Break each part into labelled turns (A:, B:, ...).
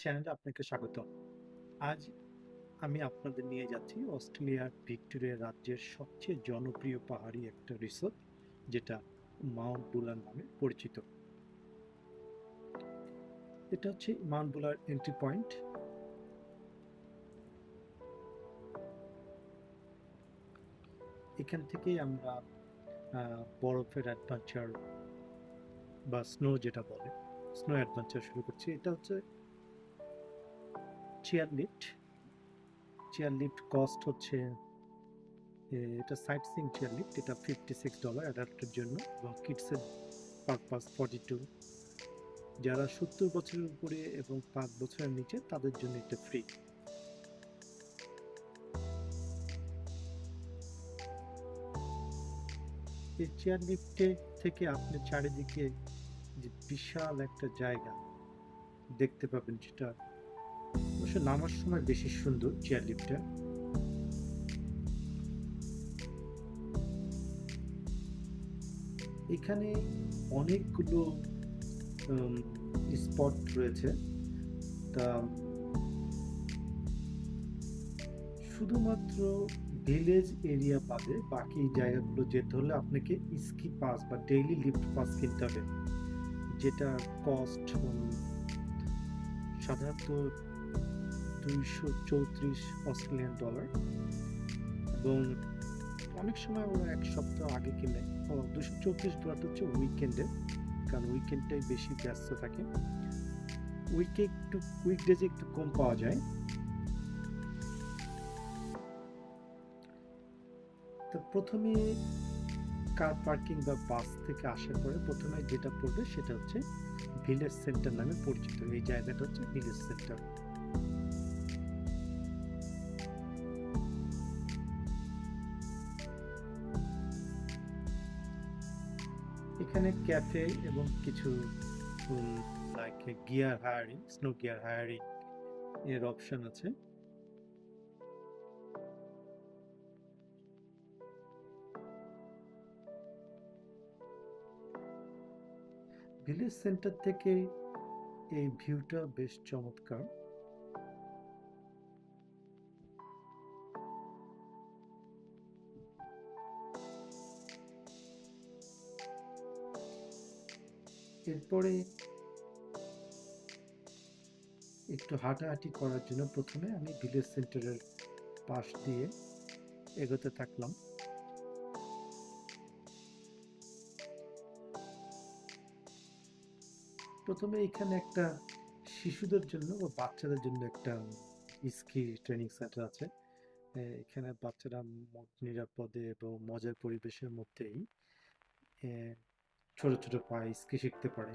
A: চ্যানেলে আপনাকে স্বাগত। আজ আমি আপনাদের নিয়ে যাচ্ছি অস্ট্রেলিয়ার ভিক্টোরিয়া রাজ্যের সবচেয়ে জনপ্রিয় পাহাড়ি একটা রিসোর্ট, যেটা মাউন্ট বুলার নামে পরিচিত। এটা হচ্ছে মাউন্ট বুলার এন্ট্রি পয়েন্ট। এখান থেকেই আমরা বরফের অ্যাডভেঞ্চার বা স্নো, যেটা বলে স্নো অ্যাডভেঞ্চার শুরু করছি। এটা হচ্ছে chair lift. Chair lift cost হচ্ছে, এটা সাইট সিইং চেয়ার লিফট। এটা $56 অ্যাডাল্টের জন্য, এবং কিডসের পারপাস 42। যারা 70 বছরের উপরে এবং 5 বছরের নিচে, তাদের জন্য এটা ফ্রি। এই চেয়ার লিফটে থেকে আপনি চারিদিকে যে বিশাল একটা জায়গা দেখতে পাবেন, যেটা অবশ্য নামার সময় বেশি সুন্দর চেয়ার লিফটটা। এখানে অনেকগুলো স্পট রয়েছে। তা শুধুমাত্র ভিলেজ এরিয়া বাদে বাকি জায়গাগুলো যেতে হলে আপনাকে স্কি পাস বা ডেইলি লিফট পাস কিনতে হবে, যেটা কস্ট সাধারণত $234 এবং অনেক সময় ওরা এক সপ্তাহ আগে কিনে। $234 হচ্ছে উইকেন্ডে, কারণ উইকেন্ডটাই বেশি ব্যস্ত থাকে। উইকডেজে একটু কম পাওয়া যায়। তো প্রথমে কার পার্কিং বা বাস থেকে আসার পরে প্রথমে যেটা পড়বে সেটা হচ্ছে ভিলেজ সেন্টার নামে পরিচিত। এই জায়গাটা হচ্ছে ভিলেজ সেন্টার। এখানে ক্যাফে এবং কিছু like gear hiring, snow gear hiring এর অপশন আছে। ভিলেজ সেন্টার থেকে এই ভিউটা বেশ চমৎকার। এরপরে একটু হাঁটাহাঁটি করার জন্য প্রথমে আমি ভিলেজ সেন্টারের পাশ দিয়ে এগোতে থাকলাম। প্রথমে এখানে একটা শিশুদের জন্য বা বাচ্চাদের জন্য একটা স্কি ট্রেনিং সেন্টার আছে। এখানে বাচ্চারা নিরাপদে এবং মজার পরিবেশের মধ্যেই ছোট ছোট পায়ে স্কি শিখতে পারে।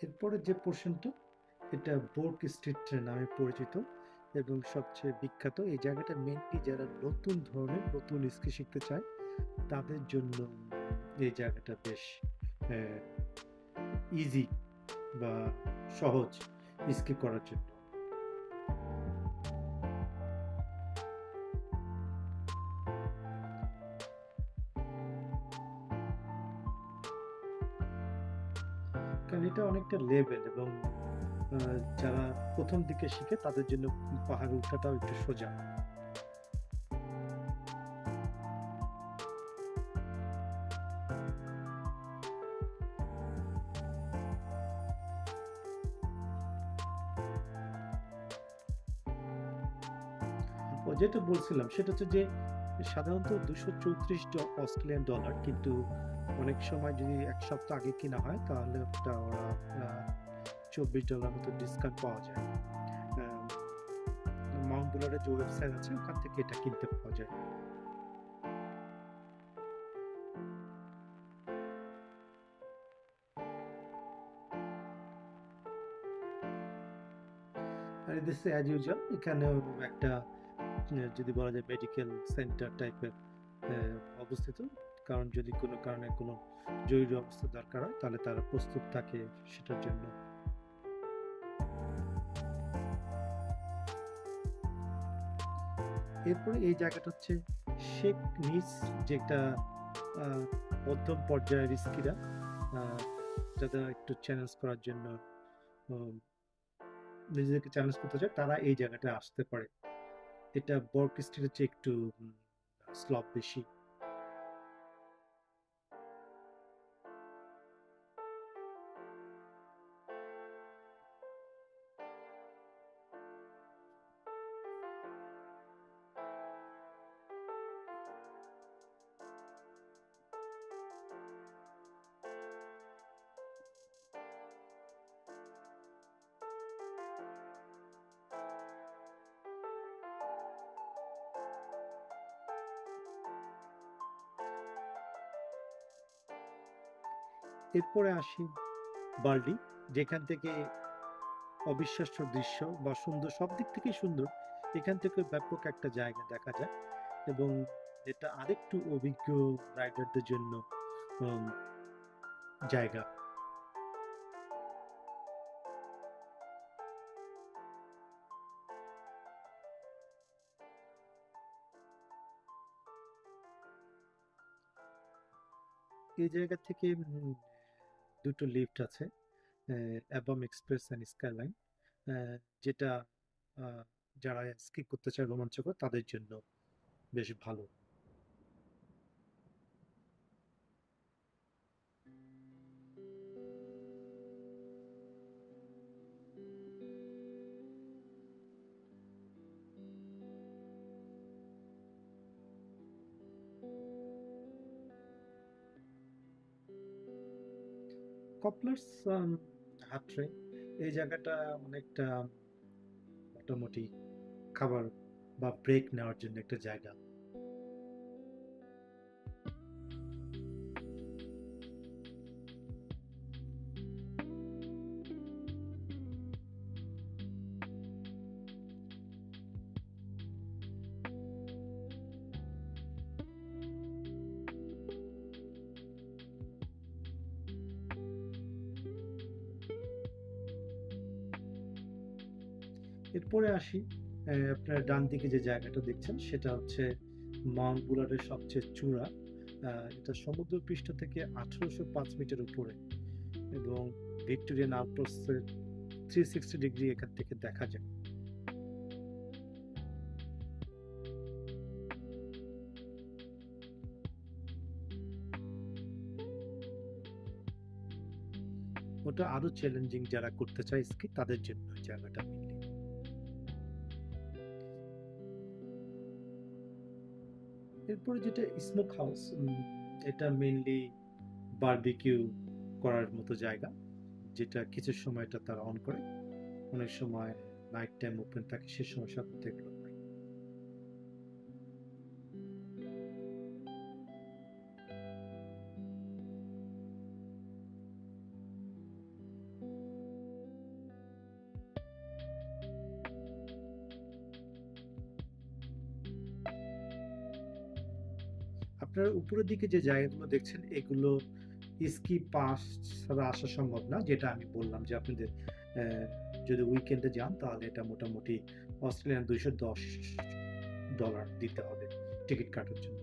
A: এরপরে যে পোর্শনটা, এটা বোর্ক স্ট্রিট নামে পরিচিত এবং সবচেয়ে বিখ্যাত। এই জায়গাটা মেনলি যারা নতুন ধরনের নতুন স্কি শিখতে চায় তাদের জন্য এই জায়গাটা বেশ ইজি বা সহজ স্কি করার জন্য। কারণ এটা অনেকটা লেভেল, এবং যারা প্রথম দিকে শিখে তাদের জন্য পাহাড় ওঠাটাও একটু সোজা। ও যেটা বলছিলাম সেটা হচ্ছে যে সাধারণত $234 কিন্তু অনেক সময় যদি এক সপ্তাহ আগে কিনা হয় তাহলে ওটা ওরা $24 মতো ডিসকাউন্ট পাওয়া যায়। মাউন্ট বুলারের যে ওয়েবসাইট আছে ওখান থেকে এটা কিনতে পাওয়া যায়। আর এদেশে অ্যাজ ইউজুয়াল এখানেও একটা যদি বলা যায় মেডিকেল সেন্টার টাইপের অবস্থিত। কারণ যদি কোনো কারণে কোনো জরুরি অবস্থা দরকার হয় তাহলে তারা প্রস্তুত থাকে সেটার জন্য। এরপরে এই জায়গাটা হচ্ছে শেখ নিস, যেটা মধ্যম পর্যায়ের রিস্কিরা যারা একটু চ্যালেঞ্জ করার জন্য নিজেদেরকে চ্যালেঞ্জ করতে চায়, তারা এই জায়গাটায় আসতে পারে। এটা বর্ক স্ট্রিটের চেয়ে একটু স্লপ বেশি। এরপরে আসি বার্লি, যেখান থেকে অবিশ্বাস্য দৃশ্য বা সুন্দর, সব দিক থেকেই সুন্দর। এখান থেকে ব্যাপক একটা জায়গা দেখা যায়, এবং এটা আরেকটু অভিজ্ঞ রাইডারদের জন্য উম, জায়গা। এই জায়গা থেকে দুটো লিফট আছে, অ্যাবাম এক্সপ্রেস অ্যান্ড স্কাইলাইন, যেটা আহ, যারা স্কি করতে চায় রোমাঞ্চকর তাদের জন্য বেশ ভালো। কপলার্স হাটরে এই জায়গাটা অনেকটা মোটামুটি খাবার বা ব্রেক নেওয়ার জন্য একটা জায়গা। এরপরে আসি, আপনার ডান দিকে যে জায়গাটা দেখছেন সেটা হচ্ছে মাউন্ট বুলারের সবচেয়ে চূড়া। এটা সমুদ্র পৃষ্ঠ থেকে 1805 মিটার উপরে, এবং ভিক্টোরিয়ান আউটপোস্টের 360 ডিগ্রি এখান থেকে দেখা যায়। ওটা আরো চ্যালেঞ্জিং, যারা করতে চায় স্কি তাদের জন্য ওই জায়গাটা মেনলি। এরপরে যেটা স্মোক হাউস, এটা মেনলি বারবিকিউ করার মতো জায়গা, যেটা কিছু সময় এটা তারা অন করে, অনেক সময় নাইট টাইম ওপেন থাকে, সে সময় সাধারণত এগুলো হয়। আপনারা উপরের দিকে যে জায়গাগুলো দেখছেন এগুলো স্কি পাস ছাড়া আসা সম্ভব না, যেটা আমি বললাম যে আপনাদের যদি উইকেন্ডে যান তাহলে এটা মোটামুটি অস্ট্রেলিয়ান $210 দিতে হবে টিকিট কাটার জন্য।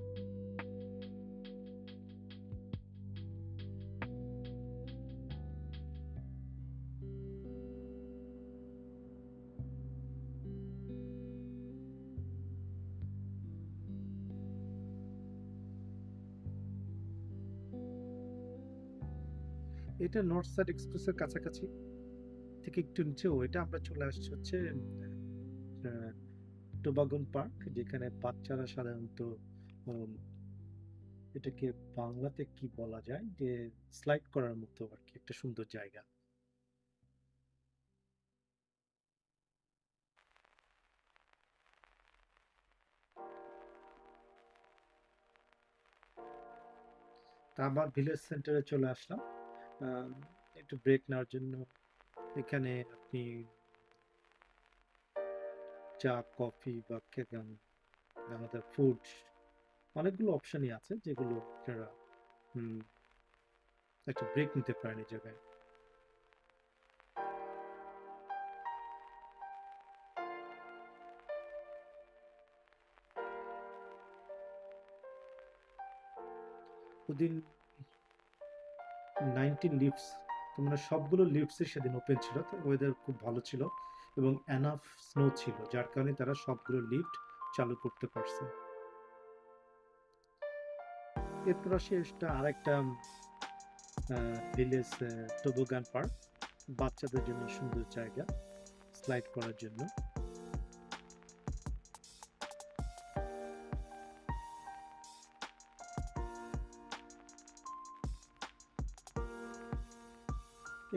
A: এটা নর্থ সাইড এক্সপ্রেসের কাছাকাছি থেকে একটু নিচেও, এটা আমরা চলে আসছি হচ্ছে টোবাগন পার্ক, যেখানে বাচ্চারা সাধারণত উম, এটাকে বাংলাতে কি বলা যায়, যে স্লাইড করার মতো আর কি একটা সুন্দর জায়গা। তা আবার ভিলেজ সেন্টারে চলে আসলাম আহ, একটু ব্রেক নেওয়ার জন্য। এখানে আপনি চা, কফি বা আমাদের ফুড, অনেকগুলো অপশনই আছে যেগুলো আপনারা হুম, একটা ব্রেক নিতে পারেন এই জায়গায়। ওদিন 19 লিফটস, তো মানে সবগুলো লিফটসই সেদিন ওপেন ছিল, তো ওয়েদার খুব ভালো ছিল এবং এনাফ স্নো ছিল, যার কারণে তারা সবগুলো লিফট চালু করতে পারছে। এরপর আসে এটা আরেকটা ভিলেজ, টোবোগান পার্ক, বাচ্চাদের জন্য সুন্দর জায়গা স্লাইড করার জন্য।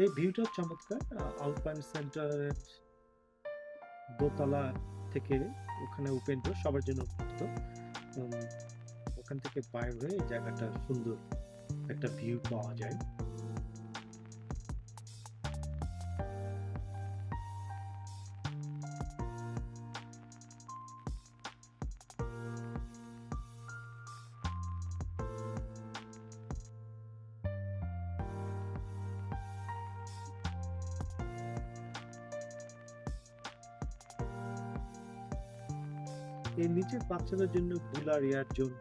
A: এই ভিউটা চমৎকার। আলপাইন সেন্টারের দোতলা থেকে ওখানে ওপেন ডোর, সবার জন্য উন্মুক্ত। ওখান থেকে বাইর হয়ে এই জায়গাটা সুন্দর একটা ভিউ পাওয়া যায়। এর নিচে বাচ্চাদের জন্য বুলার এয়ার জোন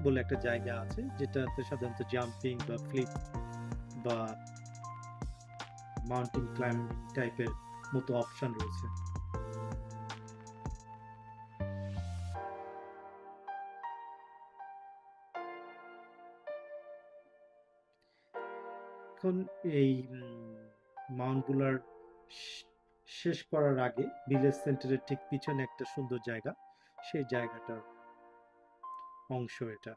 A: বলে একটা জায়গা আছে, যেটাতে সাধারণত জাম্পিং বা ফ্লিপ বা মাউন্টেন ক্লাইম্বিং টাইপের মতো অপশন রয়েছে। এখন এই মাউন্ট বুলার শেষ করার আগে ভিলেজ সেন্টারের ঠিক পিছনে একটা সুন্দর জায়গা, সেই জায়গাটার অংশ এটা।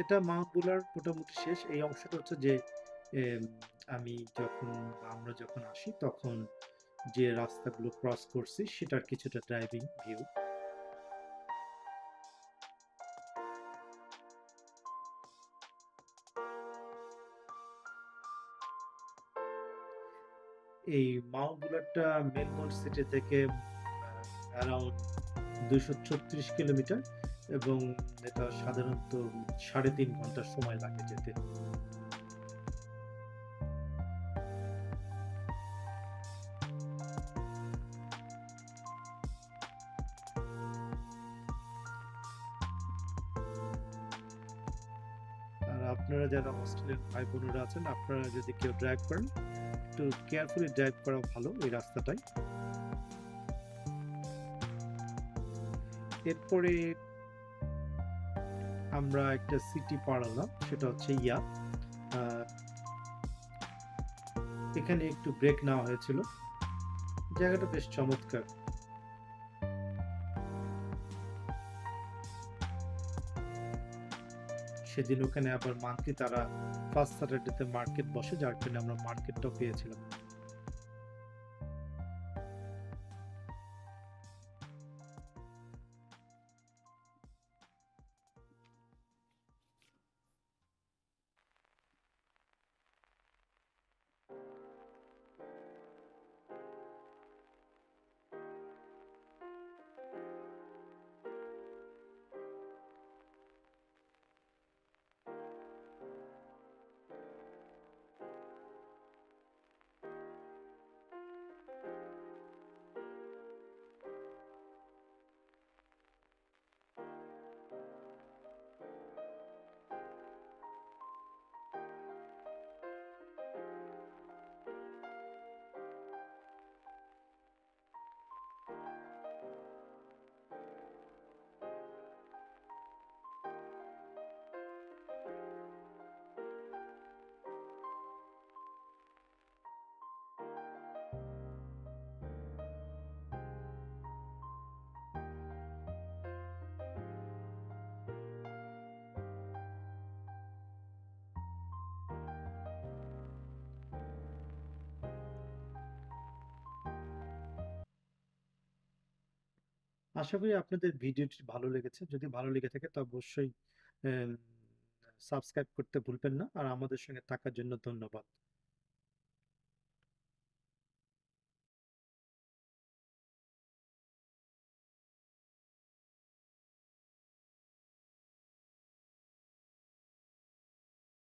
A: এটা মাউন্ট বুলার মোটামুটি শেষ। এই অংশটা হচ্ছে যে আমি যখন আমরা যখন আসি তখন যে রাস্তাগুলো ক্রস করছি সেটার কিছুটা ড্রাইভিং ভিউ। এই মাউন্ট বুলারটা মেলবোর্ন সিটি থেকে অ্যারাউন্ড 236 কিলোমিটার এবং এটা সাধারণত 3.5 ঘন্টা সময় লাগে যেতে। আর আপনারা যারা অস্ট্রেলিয়ান ভাই বোনেরা আছেন, আপনারা যদি কেউ ড্রাইভ করেন, একটু কেয়ারফুলি ড্রাইভ করা ভালো এই রাস্তাটায়। এরপরে আমরা একটা সিটি পার হলাম, সেটা হচ্ছে ইয়া। এখানে একটু ব্রেক নেওয়া হয়েছিল, জায়গাটা বেশ চমৎকার। সেদিন ওখানে আবার মান্থলি তারা ফার্স্ট স্যাটারডেতে মার্কেট বসে, যার কারণে আমরা মার্কেটটাও পেয়েছিলাম। আশা করি আপনাদের ভিডিওটি ভালো লেগেছে। যদি ভালো লেগে থাকে তো অবশ্যই সাবস্ক্রাইব করতে ভুলবেন না। আর আমাদের সঙ্গে থাকার জন্য ধন্যবাদ।